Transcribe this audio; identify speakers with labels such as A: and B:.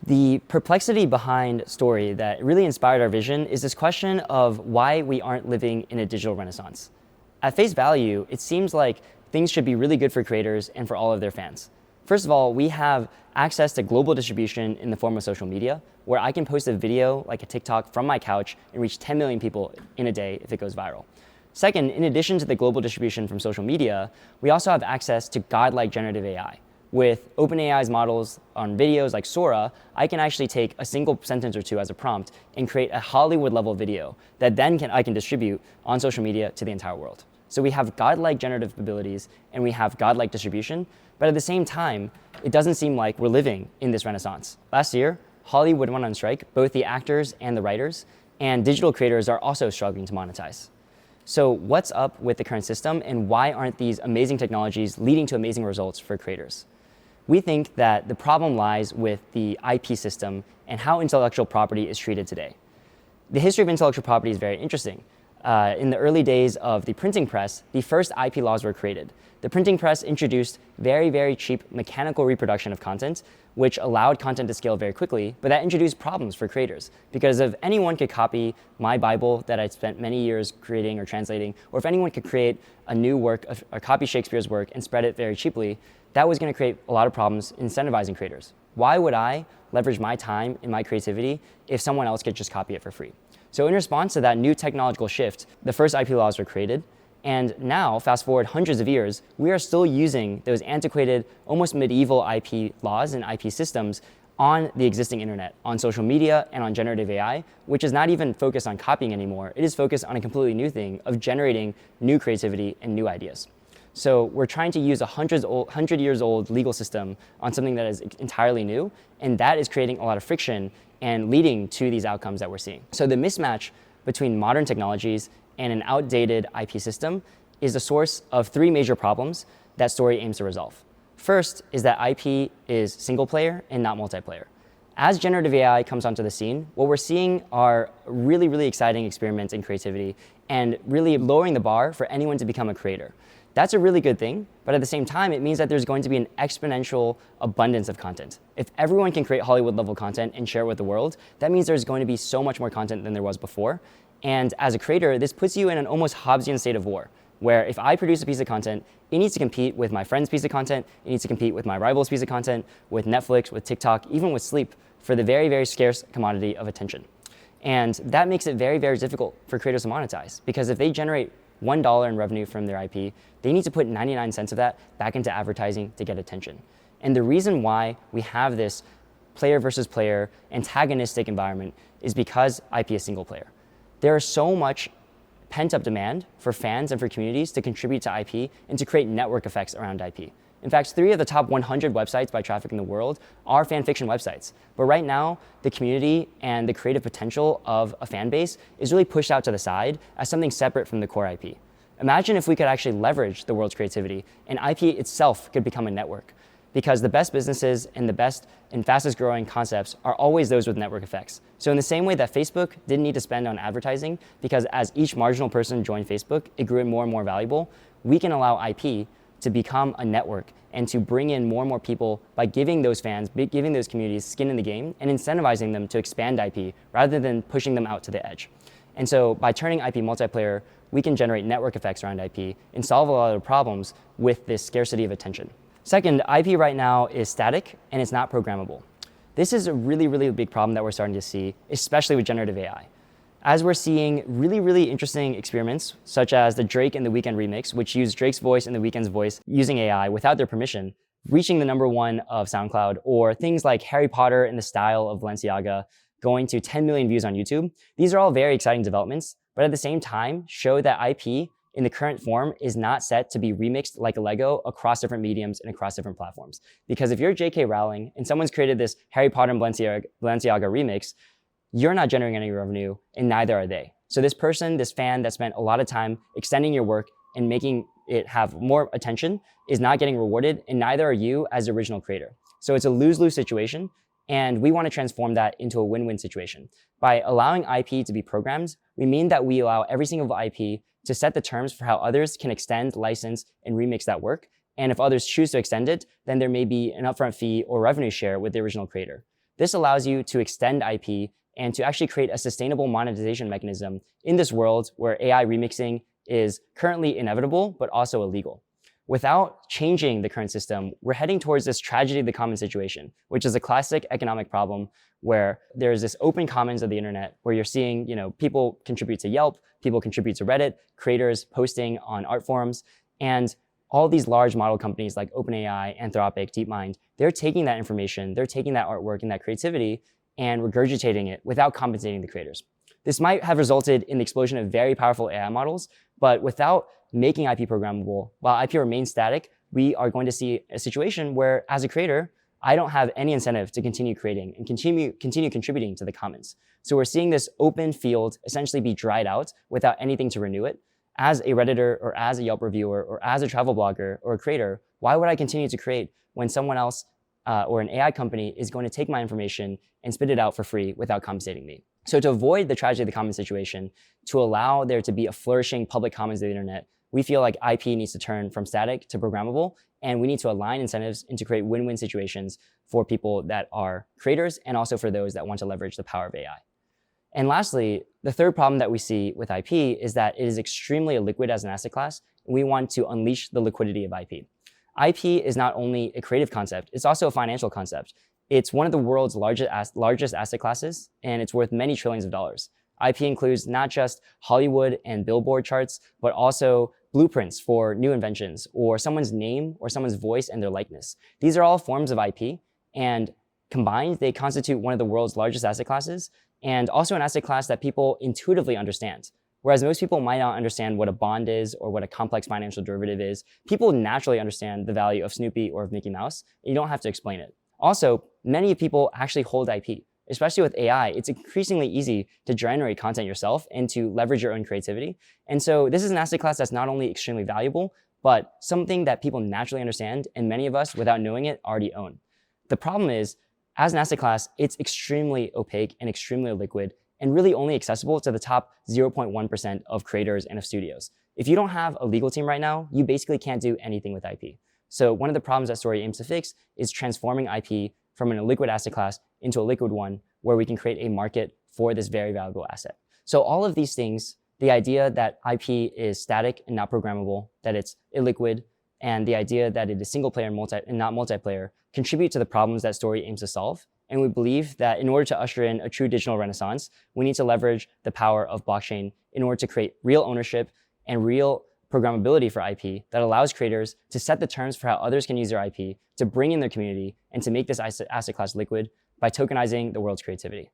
A: The perplexity behind Story that really inspired our vision is this question of why we aren't living in a digital renaissance. At face value, it seems like things should be really good for creators and for all of their fans. First of all, we have access to global distribution in the form of social media, where I can post a video like a TikTok from my couch and reach 10 million people in a day if it goes viral. Second, in addition to the global distribution from social media, we also have access to godlike generative AI. With OpenAI's models on videos like Sora, I can actually take a single sentence or two as a prompt and create a Hollywood-level video that then I can distribute on social media to the entire world. So we have godlike generative abilities and we have godlike distribution, but at the same time, it doesn't seem like we're living in this renaissance. Last year, Hollywood went on strike, both the actors and the writers, and digital creators are also struggling to monetize. So what's up with the current system and why aren't these amazing technologies leading to amazing results for creators? We think that the problem lies with the IP system and how intellectual property is treated today. The history of intellectual property is very interesting. In the early days of the printing press, the first IP laws were created. The printing press introduced very, very cheap mechanical reproduction of content, which allowed content to scale very quickly, but that introduced problems for creators. Because if anyone could copy my Bible that I spent many years creating or translating, or if anyone could create a new work, or copy Shakespeare's work and spread it very cheaply, that was going to create a lot of problems incentivizing creators. Why would I leverage my time and my creativity if someone else could just copy it for free? So in response to that new technological shift, the first IP laws were created. And now, fast forward hundreds of years, we are still using those antiquated, almost medieval IP laws and IP systems on the existing internet, on social media, and on generative AI, which is not even focused on copying anymore. It is focused on a completely new thing of generating new creativity and new ideas. So we're trying to use a 100 years old legal system on something that is entirely new, and that is creating a lot of friction and leading to these outcomes that we're seeing. So the mismatch between modern technologies and an outdated IP system is the source of three major problems that Story aims to resolve. First is that IP is single player and not multiplayer. As generative AI comes onto the scene, what we're seeing are really, really exciting experiments in creativity and really lowering the bar for anyone to become a creator. That's a really good thing, but at the same time, it means that there's going to be an exponential abundance of content. If everyone can create Hollywood-level content and share it with the world, that means there's going to be so much more content than there was before. And as a creator, this puts you in an almost Hobbesian state of war, where if I produce a piece of content, it needs to compete with my friend's piece of content, it needs to compete with my rival's piece of content, with Netflix, with TikTok, even with sleep, for the very, very scarce commodity of attention. And that makes it very, very difficult for creators to monetize, because if they generate $1 in revenue from their IP, they need to put 99 cents of that back into advertising to get attention. And the reason why we have this player versus player antagonistic environment is because IP is single player. There is so much pent-up demand for fans and for communities to contribute to IP and to create network effects around IP. In fact, 3 of the top 100 websites by traffic in the world are fan fiction websites. But right now, the community and the creative potential of a fan base is really pushed out to the side as something separate from the core IP. Imagine if we could actually leverage the world's creativity and IP itself could become a network. Because the best businesses and the best and fastest growing concepts are always those with network effects. So in the same way that Facebook didn't need to spend on advertising, because as each marginal person joined Facebook, it grew more and more valuable, we can allow IP to become a network and to bring in more and more people by giving those fans, giving those communities skin in the game and incentivizing them to expand IP rather than pushing them out to the edge. And so by turning IP multiplayer, we can generate network effects around IP and solve a lot of problems with this scarcity of attention. Second, IP right now is static and it's not programmable. This is a really, really big problem that we're starting to see, especially with generative AI. As we're seeing really, really interesting experiments, such as the Drake and the Weeknd remix, which use Drake's voice and the Weeknd's voice using AI without their permission, reaching the #1 of SoundCloud, or things like Harry Potter in the style of Balenciaga going to 10 million views on YouTube. These are all very exciting developments, but at the same time, show that IP in the current form is not set to be remixed like a Lego across different mediums and across different platforms. Because if you're J.K. Rowling and someone's created this Harry Potter and Balenciaga remix, you're not generating any revenue, and neither are they. So this person, this fan that spent a lot of time extending your work and making it have more attention is not getting rewarded, and neither are you as the original creator. So it's a lose-lose situation, and we want to transform that into a win-win situation. By allowing IP to be programmed, we mean that we allow every single IP to set the terms for how others can extend, license, and remix that work. And if others choose to extend it, then there may be an upfront fee or revenue share with the original creator. This allows you to extend IP and to actually create a sustainable monetization mechanism in this world where AI remixing is currently inevitable, but also illegal. Without changing the current system, we're heading towards this tragedy of the commons situation, which is a classic economic problem where there's this open commons of the internet where you're seeing, people contribute to Yelp, people contribute to Reddit, creators posting on art forums, and all these large model companies like OpenAI, Anthropic, DeepMind, they're taking that information, they're taking that artwork and that creativity and regurgitating it without compensating the creators. This might have resulted in the explosion of very powerful AI models, but without making IP programmable, while IP remains static, we are going to see a situation where, as a creator, I don't have any incentive to continue creating and continue contributing to the commons. So we're seeing this open field essentially be dried out without anything to renew it. As a Redditor or as a Yelp reviewer or as a travel blogger or a creator, why would I continue to create when someone else or an AI company is going to take my information and spit it out for free without compensating me? So to avoid the tragedy of the commons situation, to allow there to be a flourishing public commons of the internet, we feel like IP needs to turn from static to programmable, and we need to align incentives and to create win-win situations for people that are creators and also for those that want to leverage the power of AI. And lastly, the third problem that we see with IP is that it is extremely illiquid as an asset class, and we want to unleash the liquidity of IP. IP is not only a creative concept, it's also a financial concept. It's one of the world's largest asset classes, and it's worth many trillions of dollars. IP includes not just Hollywood and Billboard charts, but also blueprints for new inventions, or someone's name or someone's voice and their likeness. These are all forms of IP, and combined, they constitute one of the world's largest asset classes, and also an asset class that people intuitively understand. Whereas most people might not understand what a bond is or what a complex financial derivative is, people naturally understand the value of Snoopy or of Mickey Mouse, and you don't have to explain it. Also, many people actually hold IP. Especially with AI, it's increasingly easy to generate content yourself and to leverage your own creativity. And so this is an asset class that's not only extremely valuable, but something that people naturally understand, and many of us, without knowing it, already own. The problem is, as an asset class, it's extremely opaque and extremely liquid, and really only accessible to the top 0.1% of creators and of studios. If you don't have a legal team right now, you basically can't do anything with IP. So one of the problems that Story aims to fix is transforming IP from an illiquid asset class into a liquid one where we can create a market for this very valuable asset. So all of these things, the idea that IP is static and not programmable, that it's illiquid, and the idea that it is single player and not multiplayer, contribute to the problems that Story aims to solve. And we believe that in order to usher in a true digital renaissance, we need to leverage the power of blockchain in order to create real ownership and real programmability for IP that allows creators to set the terms for how others can use their IP, to bring in their community, and to make this asset class liquid by tokenizing the world's creativity.